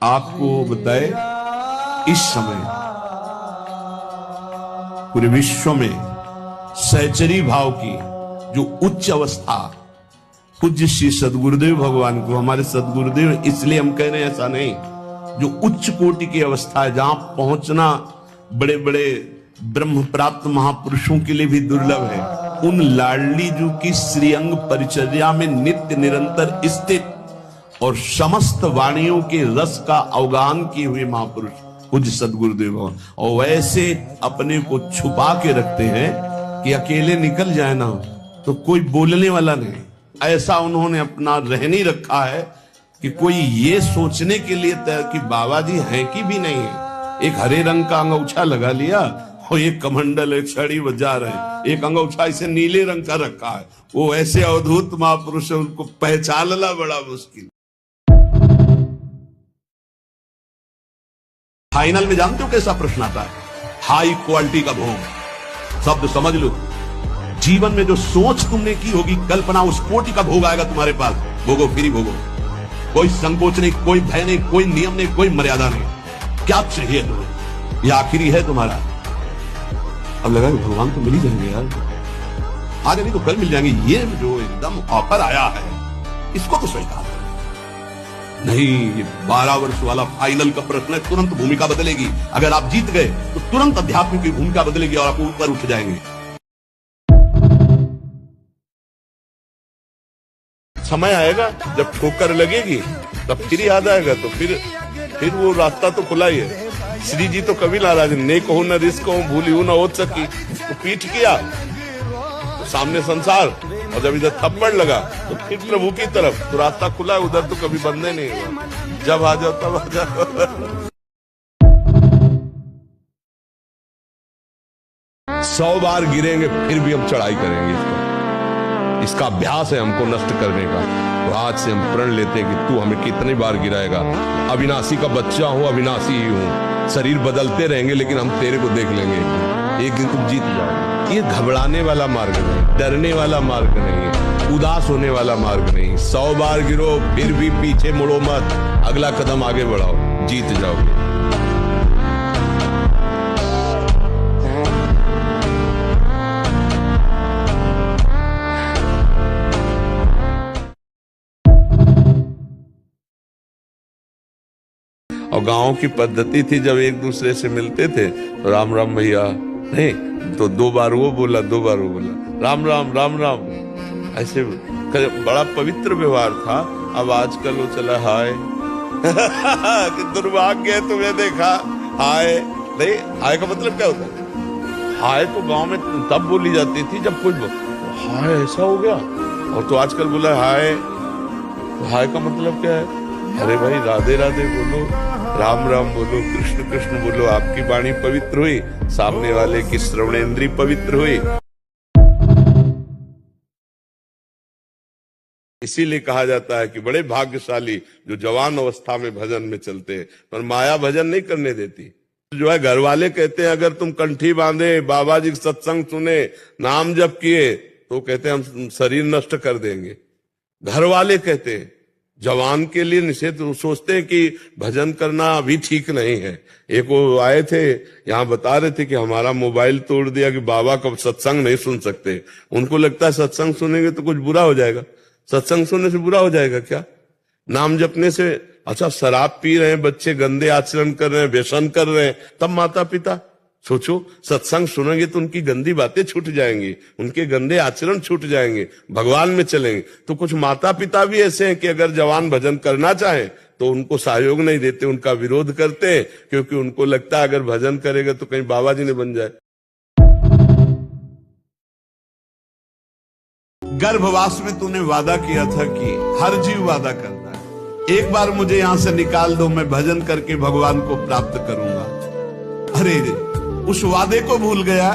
आपको बताए, इस समय पूरे विश्व में सहचरी भाव की जो उच्च अवस्था, पूज्य श्री सदगुरुदेव भगवान को, हमारे सदगुरुदेव इसलिए हम कह रहे हैं ऐसा नहीं, जो उच्च कोटि की अवस्था है, जहां पहुंचना बड़े बड़े ब्रह्म प्राप्त महापुरुषों के लिए भी दुर्लभ है, उन लाडली जी की श्रीअंग परिचर्या में नित्य निरंतर स्थित और समस्त वाणियों के रस का अवगाहन किए हुए महापुरुष पूज्य सदगुरुदेव, और वैसे अपने को छुपा के रखते हैं कि अकेले निकल जाए ना तो कोई बोलने वाला नहीं। ऐसा उन्होंने अपना रहन ही रखा है कि कोई ये सोचने के लिए कि बाबा जी हैं कि भी नहीं है। एक हरे रंग का अंगूछा लगा लिया और एक कमंडल, एक छड़ी बजा रहे, एक अंगूछा इसे नीले रंग का रखा है। वो ऐसे अवधूत महापुरुष है, उनको पहचानना बड़ा मुश्किल। फाइनल में जानते हो कैसा प्रश्न आता है? हाई क्वालिटी का भोग। शब्द समझ लो, जीवन में जो सोच तुमने की होगी, कल्पना, उस कोटि का भोग आएगा तुम्हारे पास। भोगो, फ्री भोगो, कोई संकोच नहीं, कोई भय नहीं, कोई नियम नहीं, कोई मर्यादा नहीं। क्या चाहिए तुम्हें? ये आखिरी है तुम्हारा। अब लगा भगवान तो मिल ही जाएंगे यार, आगे नहीं तो कल मिल जाएंगे। ये जो एकदम ऑफर आया है, इसको तो स्वीकार नहीं। ये 12 वर्ष वाला फाइनल का प्रश्न है, तुरंत भूमिका बदलेगी। अगर आप जीत गए तो तुरंत अध्यात्म की भूमिका बदलेगी और आप ऊपर उठ जाएंगे। समय आएगा जब ठोकर लगेगी, तब फिर याद आएगा, तो फिर वो रास्ता तो खुला ही है। श्री जी तो कभी नाराज, नेक हो न रिस्क हो, भूली हो न हो सकी, तो पीठ किया तो सामने संसार, और जब इधर थप्पड़ लगा तो फिर प्रभु की तरफ, तो रास्ता खुला है, उधर तो कभी बंद नहीं हुआ। जब आ जाओ तब आ जाओ। 100 बार गिरेंगे फिर भी हम चढ़ाई करेंगे। इसका अभ्यास है हमको नष्ट करने का। तो आज से हम प्रण लेते हैं कि तू हमें कितनी बार गिराएगा। अविनाशी का बच्चा हूं, अविनाशी ही हूं। शरीर बदलते रहेंगे लेकिन हम तेरे को देख लेंगे। एक दिन तुम जीत जाओ। ये घबराने वाला मार्ग नहीं, डरने वाला मार्ग नहीं, उदास होने वाला मार्ग नहीं। 100 बार गिरो फिर भी पीछे मुड़ो मत, अगला कदम आगे बढ़ाओ, जीत जाओगे। और गांव की पद्धति थी, जब एक दूसरे से मिलते थे तो राम राम भैया, नहीं तो 2 बार वो बोला, 2 बार वो बोला, राम राम राम राम, ऐसे बड़ा पवित्र व्यवहार था। अब आजकल वो चला हाय। कि दुर्भाग्य है तुम्हें देखा हाय। नहीं, हाय का मतलब क्या होता है? हाय तो गांव में तब बोली जाती थी जब कोई हाय ऐसा हो गया, और तो आजकल बोला हाय। तो हाय का मतलब क्या है? अरे भाई राधे राधे बोलो, राम राम बोलो, कृष्ण कृष्ण बोलो, आपकी वाणी पवित्र हुई, सामने वाले की श्रवणेंद्री पवित्र हुई। इसीलिए कहा जाता है कि बड़े भाग्यशाली जो जवान अवस्था में भजन में चलते हैं, पर माया भजन नहीं करने देती। जो है घर वाले कहते हैं अगर तुम कंठी बांधे, बाबा जी सत्संग सुने, नाम जप किए, तो कहते हैं हम शरीर नष्ट कर देंगे। घर वाले कहते हैं, जवान के लिए निषेध, सोचते हैं कि भजन करना अभी ठीक नहीं है। एक वो आए थे यहाँ, बता रहे थे कि हमारा मोबाइल तोड़ दिया कि बाबा का सत्संग नहीं सुन सकते। उनको लगता है सत्संग सुनेंगे तो कुछ बुरा हो जाएगा। सत्संग सुनने से बुरा हो जाएगा क्या? नाम जपने से? अच्छा, शराब पी रहे हैं बच्चे, गंदे आचरण कर रहे हैं, व्यसन कर रहे हैं, तब माता पिता सोचो, सत्संग सुनेंगे तो उनकी गंदी बातें छूट जाएंगी, उनके गंदे आचरण छूट जाएंगे, भगवान में चलेंगे। तो कुछ माता पिता भी ऐसे हैं कि अगर जवान भजन करना चाहे तो उनको सहयोग नहीं देते, उनका विरोध करते हैं, क्योंकि उनको लगता है अगर भजन करेगा तो कहीं बाबा जी ने बन जाए। गर्भवास में तूने वादा किया था कि हर जीव वादा करता है, एक बार मुझे यहां से निकाल दो, मैं भजन करके भगवान को प्राप्त करूंगा। अरे उस वादे को भूल गया।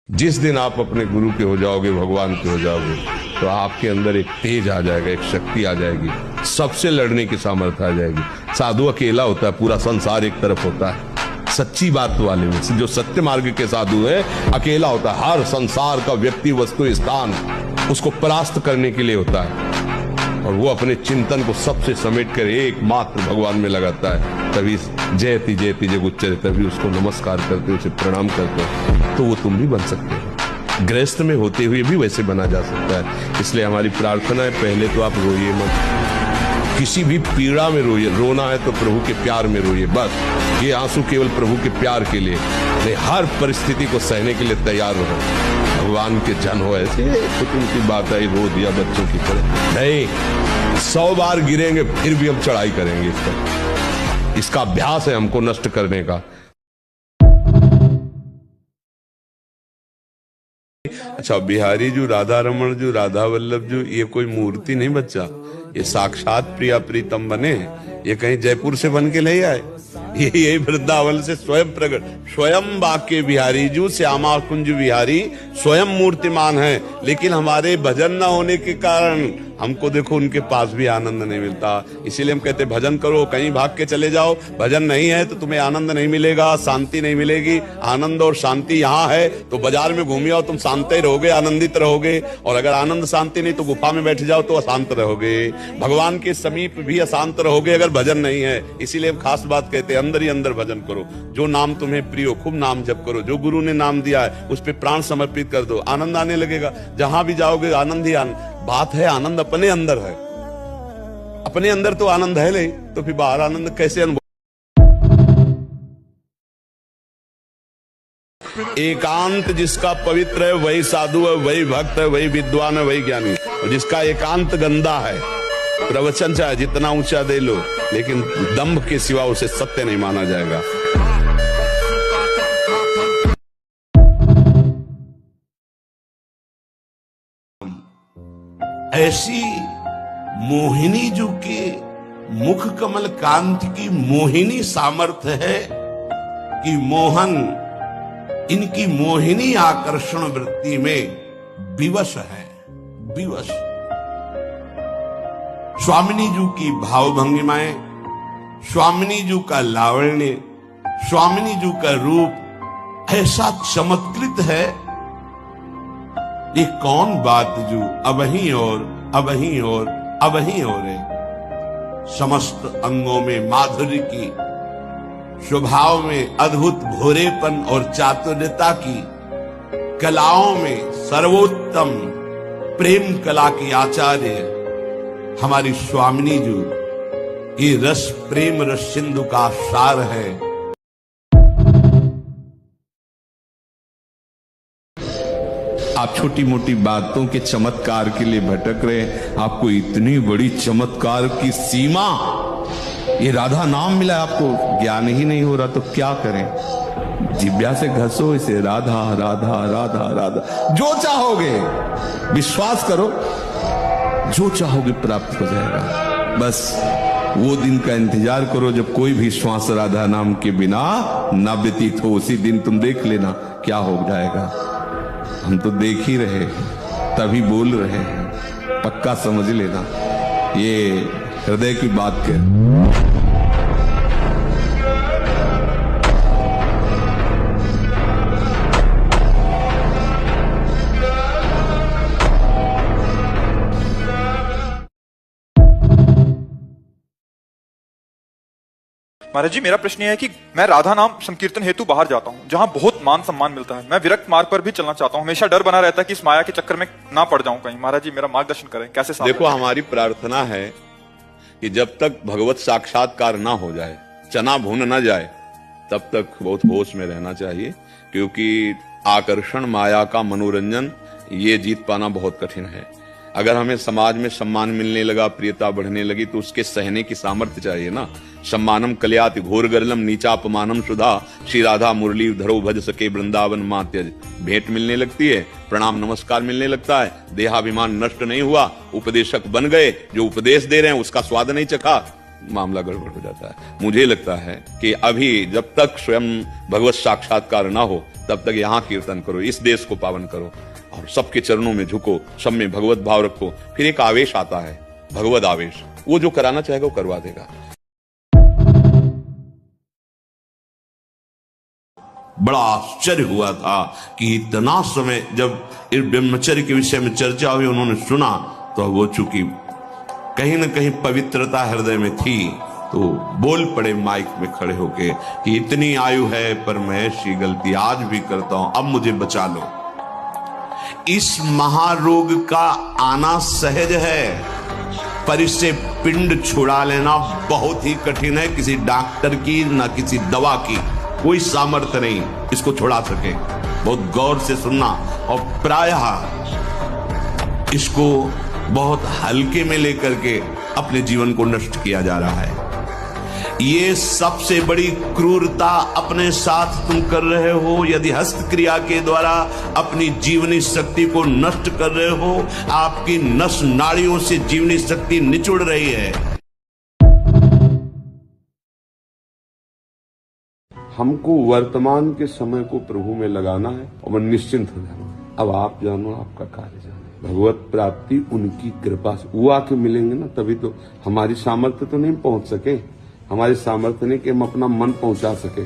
जिस दिन आप अपने गुरु के हो जाओगे, भगवान के हो जाओगे, तो आपके अंदर एक तेज आ जाएगा, एक शक्ति आ जाएगी, सबसे लड़ने की सामर्थ्य आ जाएगी। साधु अकेला होता है, पूरा संसार एक तरफ होता है। सच्ची बात वाले में जो सत्य मार्ग के साधु है, अकेला होता है। हर संसार का व्यक्ति, वस्तु, स्थान उसको परास्त करने के लिए होता है, और वो अपने चिंतन को सबसे समेट कर एकमात्र भगवान में लगाता है। तभी जयति जयति जब उच्चरे, तभी उसको नमस्कार करते, उसे प्रणाम करते, तो वो तुम भी बन सकते हो। गृहस्थ में होते हुए भी वैसे बना जा सकता है। इसलिए हमारी प्रार्थना है, पहले तो आप रोइए मत, किसी भी पीड़ा में रोइए। रोना है तो प्रभु के प्यार में रोइए, बस। ये आंसू केवल प्रभु के प्यार के लिए नहीं, हर परिस्थिति को सहने के लिए तैयार रहो। भगवान के जन हो, ऐसे छोटी मोटी बात आई रो दिया बच्चों की तरह नहीं। 100 बार गिरेंगे फिर भी हम चढ़ाई करेंगे। इसका अभ्यास है हमको नष्ट करने का। अच्छा, बिहारी जी, राधा रमन जी, राधा वल्लभ जी, ये कोई मूर्ति नहीं बच्चा, ये साक्षात प्रिया प्रीतम बने। ये कहीं जयपुर से बन के नहीं आए, ये यही वृंदावन से स्वयं प्रकट, स्वयं बाके बिहारी जी, श्यामा कुंज बिहारी स्वयं मूर्तिमान है। लेकिन हमारे भजन न होने के कारण हमको देखो उनके पास भी आनंद नहीं मिलता। इसीलिए हम कहते भजन करो, कहीं भाग के चले जाओ, भजन नहीं है तो तुम्हें आनंद नहीं मिलेगा, शांति नहीं मिलेगी। आनंद और शांति यहाँ है, तो बाजार में घूमिए और तुम शांत ही रहोगे, आनंदित रहोगे। और अगर आनंद शांति नहीं तो गुफा में बैठ जाओ तो अशांत रहोगे, भगवान के समीप भी अशांत रहोगे अगर भजन नहीं है। इसीलिए हम खास बात कहते हैं, अंदर ही अंदर भजन करो। जो नाम तुम्हें प्रिय हो, खूब नाम जप करो। जो गुरु ने नाम दिया है उस पर प्राण समर्पित कर दो, आनंद आने लगेगा। जहां भी जाओगे आनंद ही आनंद। बात है आनंद अपने अंदर है, अपने अंदर तो आनंद है नहीं, तो फिर बाहर आनंद कैसे अनुभव। एकांत जिसका पवित्र है वही साधु है, वही भक्त है, वही विद्वान है, वही ज्ञानी। और जिसका एकांत गंदा है, प्रवचन चाहे जितना ऊंचा दे लो, लेकिन दंभ के सिवा उसे सत्य नहीं माना जाएगा। ऐसी मोहिनी जो के मुख कमल कांत की मोहिनी सामर्थ्य है कि मोहन इनकी मोहिनी आकर्षण वृत्ति में विवश है, विवश। स्वामिनी जी की भावभंगिमाएं, स्वामिनी जी का लावण्य, स्वामिनी जी का रूप ऐसा चमत्कृत है, ये कौन बात जो अबहीं और अबहीं और अबहीं और है। समस्त अंगों में माधुर्य की, स्वभाव में अद्भुत भोरेपन और चातुर्यता की, कलाओं में सर्वोत्तम प्रेम कला की आचार्य हमारी स्वामिनी जी, ये रस प्रेम रस सिंधु का सार है। आप छोटी मोटी बातों के चमत्कार के लिए भटक रहे, आपको इतनी बड़ी चमत्कार की सीमा, ये राधा नाम मिला, आपको ज्ञान ही नहीं हो रहा तो क्या करें। जिब्या से घसो इसे, राधा राधा राधा राधा। जो चाहोगे, विश्वास करो, जो चाहोगे प्राप्त हो जाएगा। बस वो दिन का इंतजार करो जब कोई भी श्वास राधा नाम के बिना ना व्यतीत हो। उसी दिन तुम देख लेना क्या हो जाएगा। हम तो देख ही रहे, तभी बोल रहे हैं, पक्का समझ लेना, ये हृदय की बात है। महाराज जी, मेरा प्रश्न यह है कि मैं राधा नाम संकीर्तन हेतु बाहर जाता हूँ जहाँ बहुत मान सम्मान मिलता है। मैं विरक्त मार्ग पर भी चलना चाहता हूँ, हमेशा डर बना रहता है कि इस माया के चक्कर में ना पड़ जाऊं कहीं। महाराज जी, मेरा मार्गदर्शन करें, कैसे साथ। देखो, हमारी प्रार्थना है कि जब तक भगवत साक्षात्कार ना हो जाए, चना भून ना जाए, तब तक बहुत होश में रहना चाहिए। क्योंकि आकर्षण, माया का मनोरंजन, ये जीत पाना बहुत कठिन है। अगर हमें समाज में सम्मान मिलने लगा, प्रियता बढ़ने लगी, तो उसके सहने की सामर्थ्य चाहिए ना। सम्मानम कल्याति घोर गरलम नीचा अपमानम सुधा, श्री राधा मुरली धरो भज सके वृंदावन मां त्यज। भेंट मिलने लगती है, प्रणाम नमस्कार मिलने लगता है, देहाभिमान नष्ट नहीं हुआ, उपदेशक बन गए, जो उपदेश दे रहे हैं उसका स्वाद नहीं चखा, मामला गड़बड़ हो जाता है। मुझे लगता है कि अभी जब तक स्वयं भगवत साक्षात्कार ना हो, तब तक यहाँ कीर्तन करो, इस देश को पावन करो और सबके चरणों में झुको, सब में भगवत भाव रखो। फिर एक आवेश आता है, भगवत आवेश, वो जो कराना चाहेगा वो करवा देगा। बड़ा आश्चर्य हुआ था कि इतना समय जब इस ब्रह्मचर्य के विषय में चर्चा हुई, उन्होंने सुना, तो वो चूंकि कहीं ना कहीं पवित्रता हृदय में थी, तो बोल पड़े माइक में खड़े होके कि इतनी आयु है पर मैं ऐसी गलती आज भी करता हूं, अब मुझे बचा लो। इस महारोग का आना सहज है, पर इससे पिंड छुड़ा लेना बहुत ही कठिन है। किसी डॉक्टर की ना किसी दवा की कोई सामर्थ्य नहीं इसको छुड़ा सके। बहुत गौर से सुनना, और प्रायः इसको बहुत हल्के में लेकर के अपने जीवन को नष्ट किया जा रहा है। ये सबसे बड़ी क्रूरता अपने साथ तुम कर रहे हो यदि हस्त क्रिया के द्वारा अपनी जीवनी शक्ति को नष्ट कर रहे हो। आपकी नस नाड़ियों से जीवनी शक्ति निचुड़ रही है। हमको वर्तमान के समय को प्रभु में लगाना है और निश्चिंत हो जाना है। अब आप जानो, आपका कार्य जानो। भगवत प्राप्ति उनकी कृपा से वो आके मिलेंगे ना, तभी तो। हमारी सामर्थ्य तो नहीं पहुंच सके, हमारी सामर्थ्य नहीं कि हम अपना मन पहुंचा सके।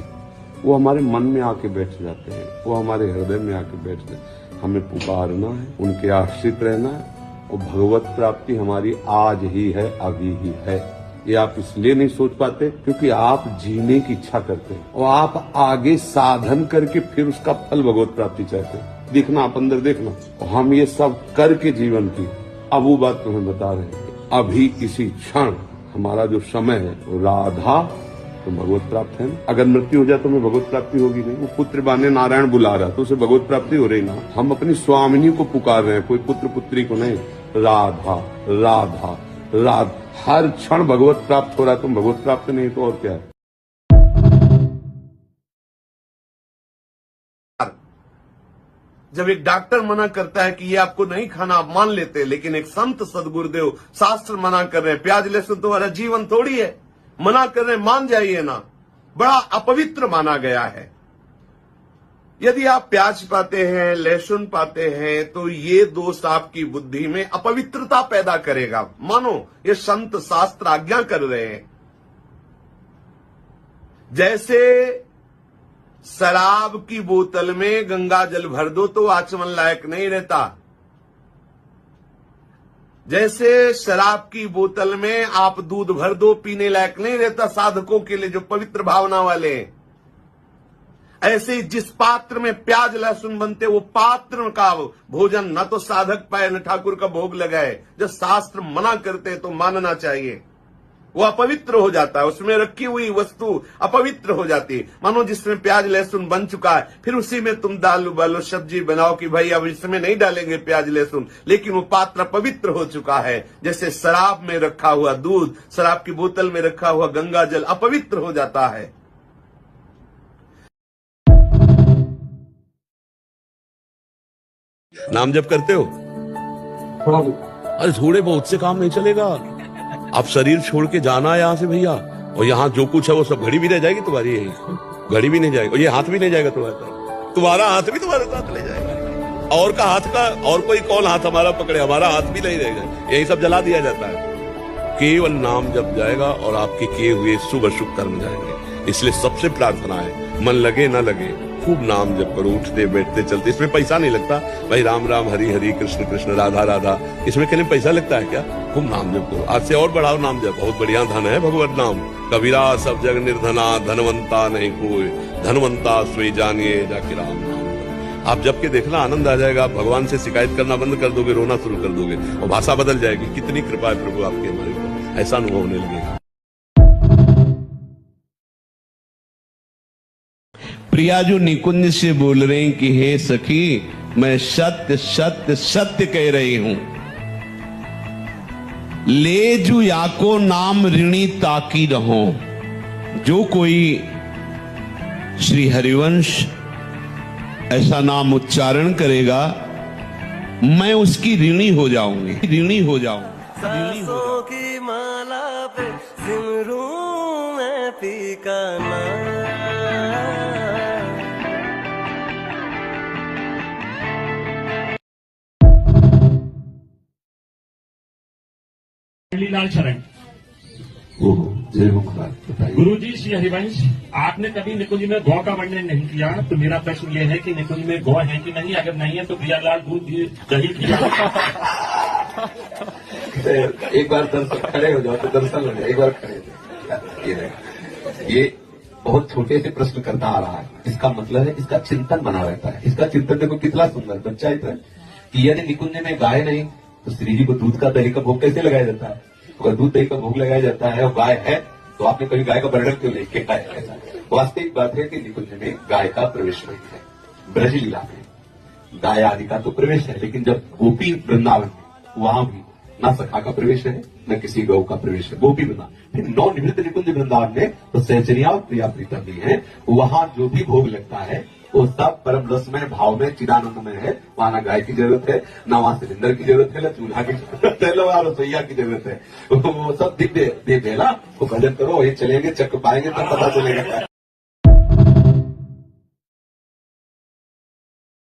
वो हमारे मन में आके बैठ जाते हैं, वो हमारे हृदय में आके बैठते हैं। हमें पुकारना है, उनके आश्रित रहना है, और भगवत प्राप्ति हमारी आज ही है, अभी ही है। ये आप इसलिए नहीं सोच पाते क्योंकि आप जीने की इच्छा करते हैं और आप आगे साधन करके फिर उसका फल भगवत प्राप्ति चाहते हैं। देखना, आप अंदर देखना, और हम ये सब करके जीवन की, अब वो बात तुम्हें बता रहे हैं। अभी इसी क्षण हमारा जो समय है वो राधा तो भगवत प्राप्त है। अगर मृत्यु हो जाए तो हमें भगवत प्राप्ति होगी नहीं। वो पुत्र बाने नारायण बुला रहा तो उसे भगवत प्राप्ति हो रही ना। हम अपनी स्वामिनी को पुकार रहे हैं, कोई पुत्र पुत्री को नहीं। राधा राधा राधा, हर क्षण भगवत प्राप्त हो रहा है। तुम भगवत प्राप्त नहीं तो और क्या है। जब एक डॉक्टर मना करता है कि ये आपको नहीं खाना, आप मान लेते हैं, लेकिन एक संत सदगुरुदेव शास्त्र मना कर रहे हैं, प्याज लहसुन तुम्हारा जीवन थोड़ी है, मना कर रहे हैं, मान जाइए ना। बड़ा अपवित्र माना गया है। यदि आप प्याज पाते हैं, लहसुन पाते हैं, तो ये दोष आपकी बुद्धि में अपवित्रता पैदा करेगा। मानो ये संत शास्त्र आज्ञा कर रहे हैं। जैसे शराब की बोतल में गंगा जल भर दो तो आचमन लायक नहीं रहता, जैसे शराब की बोतल में आप दूध भर दो पीने लायक नहीं रहता साधकों के लिए जो पवित्र भावना वाले हैं। ऐसे ही जिस पात्र में प्याज लहसुन बनते वो पात्र का भोजन न तो साधक पाए न ठाकुर का भोग लगाए। जब शास्त्र मना करते तो मानना चाहिए। वो अपवित्र हो जाता है, उसमें रखी हुई वस्तु अपवित्र हो जाती है। मानो जिसमें प्याज लहसुन बन चुका है, फिर उसी में तुम दाल उबालो, सब्जी बनाओ कि भाई अब इसमें नहीं डालेंगे प्याज लहसुन, लेकिन वो पात्र पवित्र हो चुका है। जैसे शराब में रखा हुआ दूध, शराब की बोतल में रखा हुआ गंगा जल अपवित्र हो जाता है। नाम जप करते हो? अरे थोड़े बहुत से काम नहीं चलेगा। आप शरीर छोड़ के जाना है यहाँ से भैया, और यहाँ जो कुछ है वो सब घड़ी भी रह जाएगी तुम्हारी, यही घड़ी भी नहीं जाएगी, और ये हाथ भी नहीं जाएगा तुम्हारा हाथ भी तुम्हारे साथ ले जाएगा। और का हाथ का और कोई कौन हाथ हमारा पकड़े, हमारा हाथ भी नहीं रहेगा, यही सब जला दिया जाता है। केवल नाम जप जाएगा और आपके किए हुए शुभ अशुभ कर्म जाएंगे। इसलिए सबसे प्रार्थना है, मन लगे ना लगे खूब नाम जप करो, उठते बैठते चलते। इसमें पैसा नहीं लगता भाई, राम राम हरि हरि कृष्ण कृष्ण राधा राधा, इसमें कहने पैसा लगता है क्या? खूब नाम जप करो। आज से और बढ़ाओ नाम जप, बहुत बढ़िया धन है भगवत नाम। कबीरा सब जग निर्धना, धनवंता नहीं कोई, धनवंता सोई जानिए जाके राम नाम। आप जब के देखना आनंद आ जाएगा। आप भगवान से शिकायत करना बंद कर दोगे, रोना शुरू कर दोगे और भाषा बदल जाएगी। कितनी कृपा है प्रभु आपकी हमारे ऊपर, ऐसा अनुभव होने लगेगा। प्रिया जो निकुंज से बोल रहे हैं कि हे सखी, मैं सत्य सत्य सत्य कह रही हूं, ले जू याको नाम ऋणी ताकी रहो। जो कोई श्री हरिवंश ऐसा नाम उच्चारण करेगा, मैं उसकी ऋणी हो जाऊंगी, ऋणी हो जाऊंगी। सांसों की माला पे सिमरूं मैं पी का नाम। लाल शरण। जय हो महाराज, बताइए। गुरुजी श्री हरिवंश, आपने कभी निकुंज में गौ का वर्णन नहीं किया, तो मेरा प्रश्न ये है कि निकुंज में गौ है कि नहीं, अगर नहीं है तो प्रियालाल दूध दही किया। एक बार दर्शन खड़े हो जाओ तो दर्शन हो जाए, एक बार खड़े हो जाओ। ये देखो, ये बहुत छोटे से प्रश्न करता आ रहा है। इसका मतलब है इसका चिंतन बना रहता है। इसका चिंतन देखो कितना सुंदर बच्चा इतना कि यदि निकुंज में गाय नहीं तो श्री जी को दूध का दही का भोग कैसे लगाया जाता है? अगर दूध दही का भोग लगाया जाता है और गाय है तो आपने कभी गाय का वर्णन क्यों नहीं किया है? ऐसा वास्तविक बात है कि निकुंज में गाय का प्रवेश नहीं है। ब्रज लीला में गाय आदि का तो प्रवेश है, लेकिन जब गोपी वृंदावन में वहां भी न सखा का प्रवेश है न किसी गौ का प्रवेश है, गोपी वृंदावन। फिर नवनिवृत्त निकुंज वृंदावन में तो सहचर्या और प्रिया प्रीतम भी है। वहां जो भी भोग लगता है वो सब परम रसमय भाव में चिदानंद में है। वहां न गाय की जरूरत है, न वहां सिलेंडर की जरूरत है, न चूल्हा की जरूरत है, न वहां रसोईया की जरूरत है। वो सब दिव्य दे देना, तो भजन करो, वही चलेंगे, चक्र पाएंगे तब पता चलेगा।